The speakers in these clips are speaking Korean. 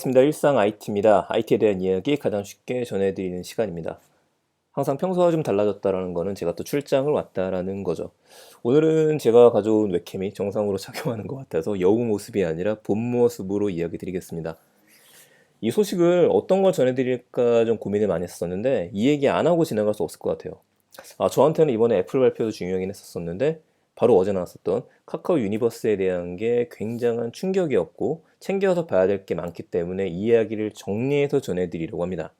반갑습니다. 일상 IT입니다. IT에 대한 이야기 가장 쉽게 전해드리는 시간입니다. 항상 평소와 좀 달라졌다라는 거는 제가 또 출장을 왔다라는 거죠. 오늘은 제가 가져온 웹캠이 정상으로 작용하는 것 같아서 여우 모습이 아니라 본 모습으로 이야기 드리겠습니다. 이 소식을 어떤 걸 전해드릴까 좀 고민을 많이 했었는데 이 얘기 안 하고 지나갈 수 없을 것 같아요. 저한테는 이번에 애플 발표도 중요하긴 했었는데 바로 어제 나왔었던 카카오 유니버스에 대한 게 굉장한 충격이었고 챙겨서 봐야 될 게 많기 때문에 이 이야기를 정리해서 전해드리려고 합니다.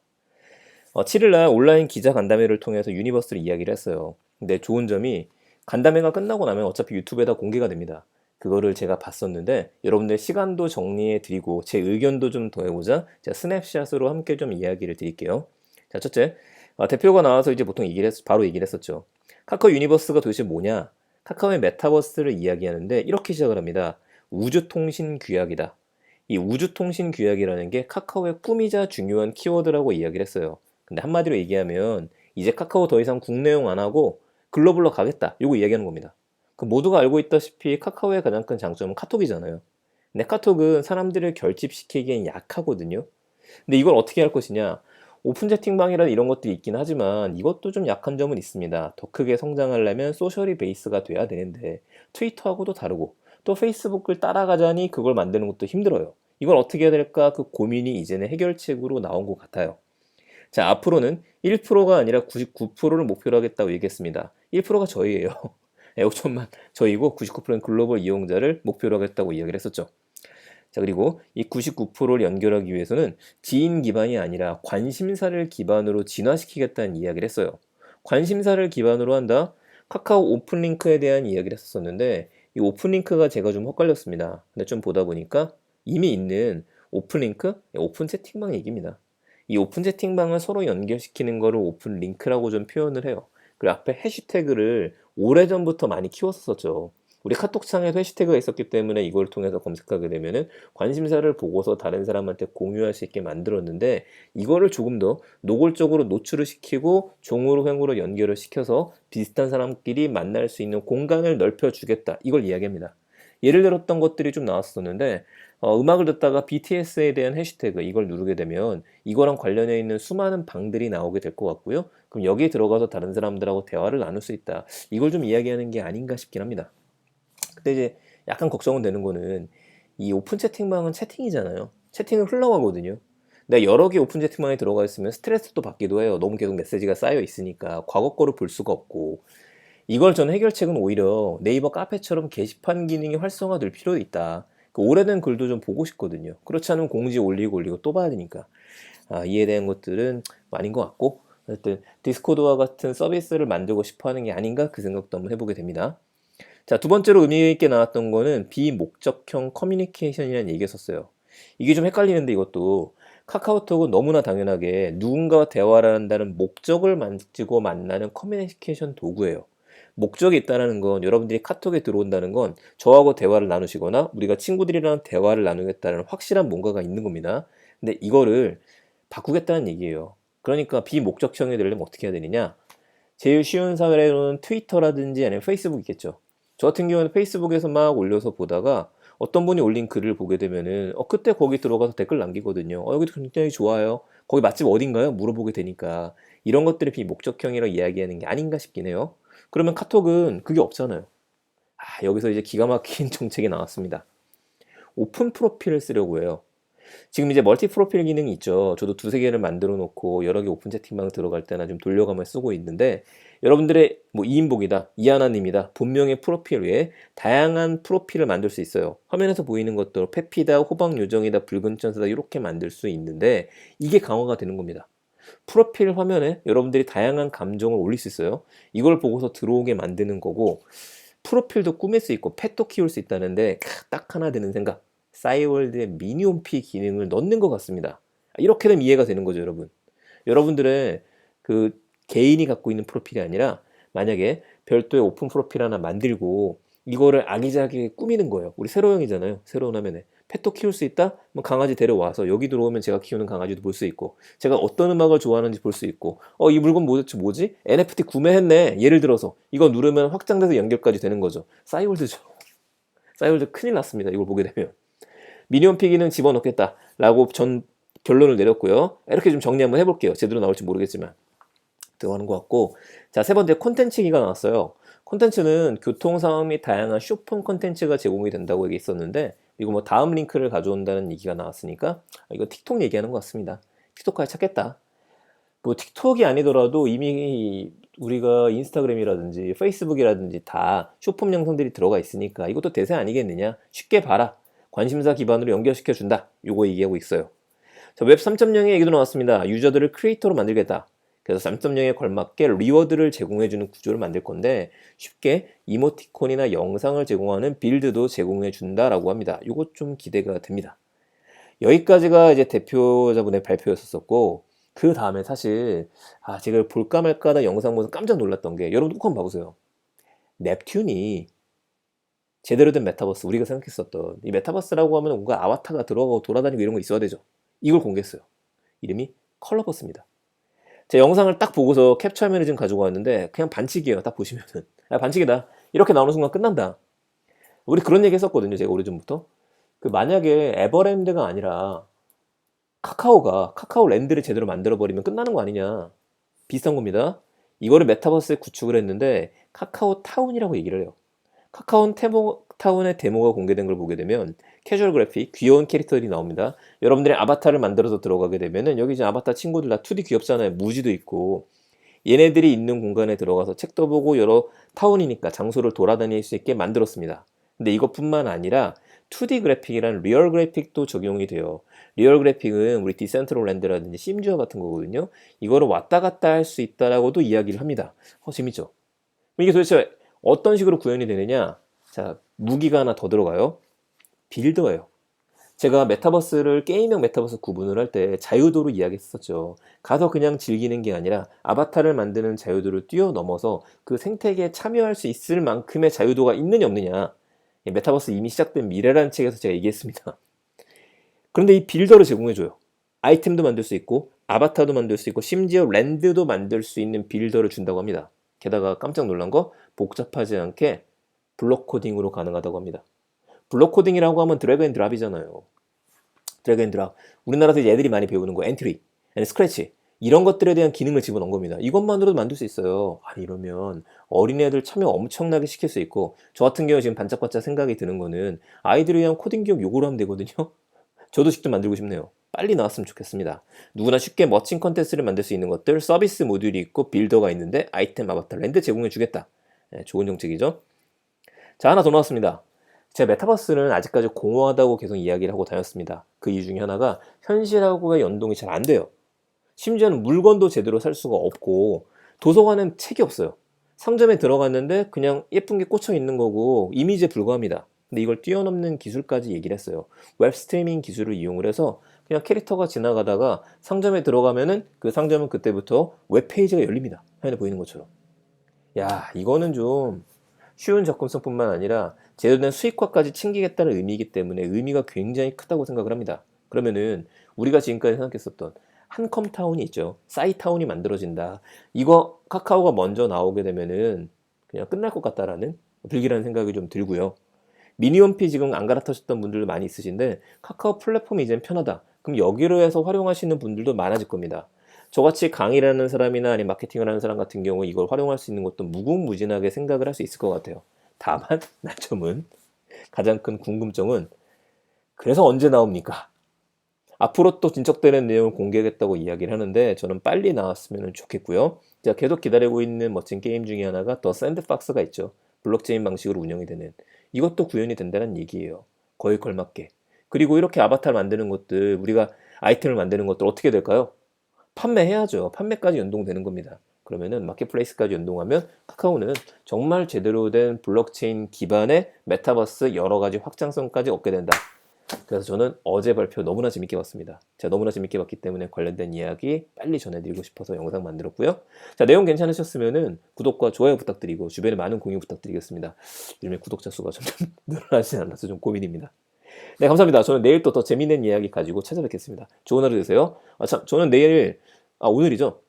7일날 온라인 기자 간담회를 통해서 유니버스를 이야기를 했어요. 근데 좋은 점이 간담회가 끝나고 나면 어차피 유튜브에다 공개가 됩니다. 그거를 제가 봤었는데 여러분들 시간도 정리해 드리고 제 의견도 좀 더해보자 제가 스냅샷으로 함께 좀 이야기를 드릴게요. 자, 첫째, 대표가 나와서 이제 보통 바로 얘기를 했었죠. 카카오 유니버스가 도대체 뭐냐? 카카오의 메타버스를 이야기하는데 이렇게 시작을 합니다. 우주통신 규약이다. 이 우주통신 규약이라는 게 카카오의 꿈이자 중요한 키워드라고 이야기를 했어요. 근데 한마디로 얘기하면 이제 카카오 더 이상 국내용 안 하고 글로벌로 가겠다. 요거 이야기하는 겁니다. 그 모두가 알고 있다시피 카카오의 가장 큰 장점은 카톡이잖아요. 근데 카톡은 사람들을 결집시키기엔 약하거든요. 근데 이걸 어떻게 할 것이냐? 오픈 채팅방이라 이런 것들이 있긴 하지만 이것도 좀 약한 점은 있습니다. 더 크게 성장하려면 소셜이 베이스가 돼야 되는데 트위터하고도 다르고 또 페이스북을 따라가자니 그걸 만드는 것도 힘들어요. 이걸 어떻게 해야 될까? 그 고민이 이제는 해결책으로 나온 것 같아요. 자, 앞으로는 1%가 아니라 99%를 목표로 하겠다고 얘기했습니다. 1%가 저희예요. 5천만 저희고 99%는 글로벌 이용자를 목표로 하겠다고 이야기를 했었죠. 자, 그리고 이 99%를 연결하기 위해서는 지인 기반이 아니라 관심사를 기반으로 진화시키겠다는 이야기를 했어요. 관심사를 기반으로 한다? 카카오 오픈링크에 대한 이야기를 했었는데 이 오픈링크가 제가 좀 헷갈렸습니다. 근데 좀 보다 보니까 이미 있는 오픈링크? 오픈 채팅방 얘기입니다. 이 오픈 채팅방을 서로 연결시키는 거를 오픈링크라고 좀 표현을 해요. 그리고 앞에 해시태그를 오래전부터 많이 키웠었죠. 우리 카톡창에 해시태그가 있었기 때문에 이걸 통해서 검색하게 되면은 관심사를 보고서 다른 사람한테 공유할 수 있게 만들었는데 이거를 조금 더 노골적으로 노출을 시키고 종으로 횡으로 연결을 시켜서 비슷한 사람끼리 만날 수 있는 공간을 넓혀주겠다. 이걸 이야기합니다. 예를 들었던 것들이 좀 나왔었는데 음악을 듣다가 BTS에 대한 해시태그 이걸 누르게 되면 이거랑 관련해 있는 수많은 방들이 나오게 될 것 같고요. 그럼 여기에 들어가서 다른 사람들하고 대화를 나눌 수 있다. 이걸 좀 이야기하는 게 아닌가 싶긴 합니다. 근데 이제 약간 걱정은 되는 거는 이 오픈 채팅방은 채팅이잖아요. 채팅은 흘러가거든요. 내가 여러 개 오픈 채팅방에 들어가 있으면 스트레스도 받기도 해요. 너무 계속 메시지가 쌓여 있으니까 과거 거를 볼 수가 없고 이걸 저는 해결책은 오히려 네이버 카페처럼 게시판 기능이 활성화될 필요도 있다. 그 오래된 글도 좀 보고 싶거든요. 그렇지 않으면 공지 올리고 또 봐야 되니까. 이에 대한 것들은 아닌 것 같고 하여튼 디스코드와 같은 서비스를 만들고 싶어 하는 게 아닌가 그 생각도 한번 해보게 됩니다. 자, 두 번째로 의미 있게 나왔던 거는 비목적형 커뮤니케이션이라는 얘기였었어요. 이게 좀 헷갈리는데 이것도 카카오톡은 너무나 당연하게 누군가와 대화를 한다는 목적을 만지고 만나는 커뮤니케이션 도구예요. 목적이 있다는 건 여러분들이 카톡에 들어온다는 건 저하고 대화를 나누시거나 우리가 친구들이랑 대화를 나누겠다는 확실한 뭔가가 있는 겁니다. 근데 이거를 바꾸겠다는 얘기예요. 그러니까 비목적형이 되려면 어떻게 해야 되느냐? 제일 쉬운 사례로는 트위터라든지 아니면 페이스북 있겠죠. 저 같은 경우는 페이스북에서 막 올려서 보다가 어떤 분이 올린 글을 보게 되면은 그때 거기 들어가서 댓글 남기거든요. 여기도 굉장히 좋아요. 거기 맛집 어딘가요? 물어보게 되니까 이런 것들이 비목적형이라고 이야기하는 게 아닌가 싶긴 해요. 그러면 카톡은 그게 없잖아요. 여기서 이제 기가 막힌 정책이 나왔습니다. 오픈 프로필을 쓰려고 해요. 지금 이제 멀티 프로필 기능이 있죠. 저도 두세 개를 만들어 놓고 여러 개 오픈 채팅방 들어갈 때나 좀 돌려가며 쓰고 있는데 여러분들의 뭐 이인복이다, 이하나님이다, 본명의 프로필 외에 다양한 프로필을 만들 수 있어요. 화면에서 보이는 것도 페피다, 호박요정이다, 붉은 천사다 이렇게 만들 수 있는데 이게 강화가 되는 겁니다. 프로필 화면에 여러분들이 다양한 감정을 올릴 수 있어요. 이걸 보고서 들어오게 만드는 거고 프로필도 꾸밀 수 있고 펫도 키울 수 있다는데 딱 하나 드는 생각. 싸이월드의 미니홈피 기능을 넣는 것 같습니다. 이렇게 되면 이해가 되는 거죠, 여러분. 여러분들의 그 개인이 갖고 있는 프로필이 아니라 만약에 별도의 오픈 프로필 하나 만들고 이거를 아기자기하게 꾸미는 거예요. 우리 세로형이잖아요. 새로운 화면에. 펫도 키울 수 있다? 뭐 강아지 데려와서 여기 들어오면 제가 키우는 강아지도 볼 수 있고 제가 어떤 음악을 좋아하는지 볼 수 있고 이 물건 뭐지? NFT 구매했네. 예를 들어서 이거 누르면 확장돼서 연결까지 되는 거죠. 싸이월드죠. 싸이월드 큰일 났습니다. 이걸 보게 되면. 미니홈피 기능 집어넣겠다라고 전 결론을 내렸고요. 이렇게 좀 정리 한번 해볼게요. 제대로 나올지 모르겠지만 들어가는 것 같고, 자, 세 번째 콘텐츠 기가 나왔어요. 콘텐츠는 교통상황 및 다양한 쇼폼 콘텐츠가 제공이 된다고 얘기했었는데, 이거 뭐 다음 링크를 가져온다는 얘기가 나왔으니까 이거 틱톡 얘기하는 것 같습니다. 틱톡까지 찾겠다. 뭐 틱톡이 아니더라도 이미 우리가 인스타그램이라든지 페이스북이라든지 다 쇼폼 영상들이 들어가 있으니까 이것도 대세 아니겠느냐. 쉽게 봐라. 관심사 기반으로 연결시켜 준다. 요거 얘기하고 있어요. 자, 웹 3.0의 얘기도 나왔습니다. 유저들을 크리에이터로 만들겠다. 그래서 3.0에 걸맞게 리워드를 제공해주는 구조를 만들 건데, 쉽게 이모티콘이나 영상을 제공하는 빌드도 제공해준다라고 합니다. 이거 좀 기대가 됩니다. 여기까지가 이제 대표자분의 발표였었고, 그 다음에 사실 제가 볼까 말까 하다 영상 보면서 깜짝 놀랐던 게, 여러분 꼭 한번 봐보세요. 넵튠이 제대로 된 메타버스, 우리가 생각했었던 이 메타버스라고 하면 뭔가 아바타가 들어가고 돌아다니고 이런 거 있어야 되죠. 이걸 공개했어요. 이름이 컬러버스입니다. 제 영상을 딱 보고서 캡처 화면을 지금 가지고 왔는데 그냥 반칙이에요. 딱 보시면은 반칙이다. 이렇게 나오는 순간 끝난다. 우리 그런 얘기 했었거든요. 제가 오래전부터. 그 만약에 에버랜드가 아니라 카카오랜드를 제대로 만들어버리면 끝나는 거 아니냐. 비슷한 겁니다. 이거를 메타버스에 구축을 했는데 카카오타운이라고 얘기를 해요. 카카오타운의 데모가 공개된 걸 보게 되면 캐주얼 그래픽, 귀여운 캐릭터들이 나옵니다. 여러분들이 아바타를 만들어서 들어가게 되면은 여기 이제 아바타 친구들 다 2D 귀엽잖아요. 무지도 있고. 얘네들이 있는 공간에 들어가서 책도 보고 여러 타운이니까 장소를 돌아다닐 수 있게 만들었습니다. 근데 이것뿐만 아니라 2D 그래픽이란 리얼 그래픽도 적용이 돼요. 리얼 그래픽은 우리 디센트럴랜드라든지 심지어 같은 거거든요. 이거를 왔다 갔다 할 수 있다라고도 이야기를 합니다. 재밌죠? 이게 도대체 어떤 식으로 구현이 되느냐? 자, 무기가 하나 더 들어가요. 빌더예요. 제가 메타버스를 게임형 메타버스 구분을 할 때 자유도로 이야기했었죠. 가서 그냥 즐기는 게 아니라 아바타를 만드는 자유도를 뛰어넘어서 그 생태계에 참여할 수 있을 만큼의 자유도가 있느냐 없느냐. 메타버스 이미 시작된 미래라는 책에서 제가 얘기했습니다. 그런데 이 빌더를 제공해줘요. 아이템도 만들 수 있고 아바타도 만들 수 있고 심지어 랜드도 만들 수 있는 빌더를 준다고 합니다. 게다가 깜짝 놀란 거 복잡하지 않게 블록 코딩으로 가능하다고 합니다. 블록 코딩이라고 하면 드래그 앤 드랍이잖아요. 드래그 앤 드랍. 우리나라에서 애들이 많이 배우는 거 엔트리, 스크래치 이런 것들에 대한 기능을 집어넣은 겁니다. 이것만으로도 만들 수 있어요. 이러면 어린애들 참여 엄청나게 시킬 수 있고, 저 같은 경우 지금 반짝반짝 생각이 드는 거는 아이들을 위한 코딩 교육 요구로 하면 되거든요. 저도 직접 만들고 싶네요. 빨리 나왔으면 좋겠습니다. 누구나 쉽게 멋진 컨텐츠를 만들 수 있는 것들, 서비스 모듈이 있고 빌더가 있는데 아이템, 아바타, 랜드 제공해 주겠다. 좋은 정책이죠. 자, 하나 더 나왔습니다. 제가 메타버스는 아직까지 공허하다고 계속 이야기를 하고 다녔습니다. 그 이유 중에 하나가 현실하고의 연동이 잘 안 돼요. 심지어는 물건도 제대로 살 수가 없고 도서관엔 책이 없어요. 상점에 들어갔는데 그냥 예쁜 게 꽂혀 있는 거고 이미지에 불과합니다. 근데 이걸 뛰어넘는 기술까지 얘기를 했어요. 웹 스트리밍 기술을 이용을 해서 그냥 캐릭터가 지나가다가 상점에 들어가면은 그 상점은 그때부터 웹페이지가 열립니다. 화면에 보이는 것처럼. 야, 이거는 좀 쉬운 접근성뿐만 아니라 제대로 수익화까지 챙기겠다는 의미이기 때문에 의미가 굉장히 크다고 생각을 합니다. 그러면은 우리가 지금까지 생각했었던 한컴타운이 있죠. 싸이타운이 만들어진다. 이거 카카오가 먼저 나오게 되면은 그냥 끝날 것 같다라는 불길한 생각이 좀 들고요. 미니홈피 지금 안 갈아타셨던 분들도 많이 있으신데 카카오 플랫폼이 이제는 편하다. 그럼 여기로 해서 활용하시는 분들도 많아질 겁니다. 저같이 강의를 하는 사람이나 아니면 마케팅을 하는 사람 같은 경우 이걸 활용할 수 있는 것도 무궁무진하게 생각을 할 수 있을 것 같아요. 다만 단점은, 가장 큰 궁금증은 그래서 언제 나옵니까? 앞으로 또 진척되는 내용을 공개하겠다고 이야기를 하는데 저는 빨리 나왔으면 좋겠고요. 제가 계속 기다리고 있는 멋진 게임 중에 하나가 더 샌드박스가 있죠. 블록체인 방식으로 운영이 되는. 이것도 구현이 된다는 얘기예요. 거의 걸맞게. 그리고 이렇게 아바타를 만드는 것들, 우리가 아이템을 만드는 것들 어떻게 될까요? 판매해야죠. 판매까지 연동되는 겁니다. 그러면은 마켓플레이스까지 연동하면 카카오는 정말 제대로 된 블록체인 기반의 메타버스 여러 가지 확장성까지 얻게 된다. 그래서 저는 어제 발표 너무나 재밌게 봤습니다. 제가 너무나 재밌게 봤기 때문에 관련된 이야기 빨리 전해드리고 싶어서 영상 만들었고요. 자, 내용 괜찮으셨으면은 구독과 좋아요 부탁드리고 주변에 많은 공유 부탁드리겠습니다. 요즘에 구독자 수가 점점 늘어나지 않아서 좀 고민입니다. 네, 감사합니다. 저는 내일 또 더 재밌는 이야기 가지고 찾아뵙겠습니다. 좋은 하루 되세요. 참, 저는 내일, 오늘이죠.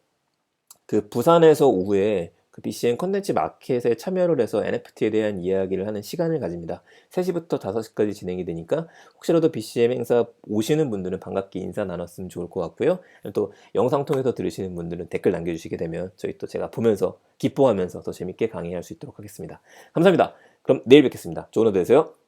그 부산에서 오후에 그 BCN 컨텐츠 마켓에 참여를 해서 NFT에 대한 이야기를 하는 시간을 가집니다. 3시부터 5시까지 진행이 되니까 혹시라도 BCM 행사 오시는 분들은 반갑게 인사 나눴으면 좋을 것 같고요. 또 영상 통해서 들으시는 분들은 댓글 남겨주시게 되면 저희 또 제가 보면서 기뻐하면서 더 재밌게 강의할 수 있도록 하겠습니다. 감사합니다. 그럼 내일 뵙겠습니다. 좋은 하루 되세요.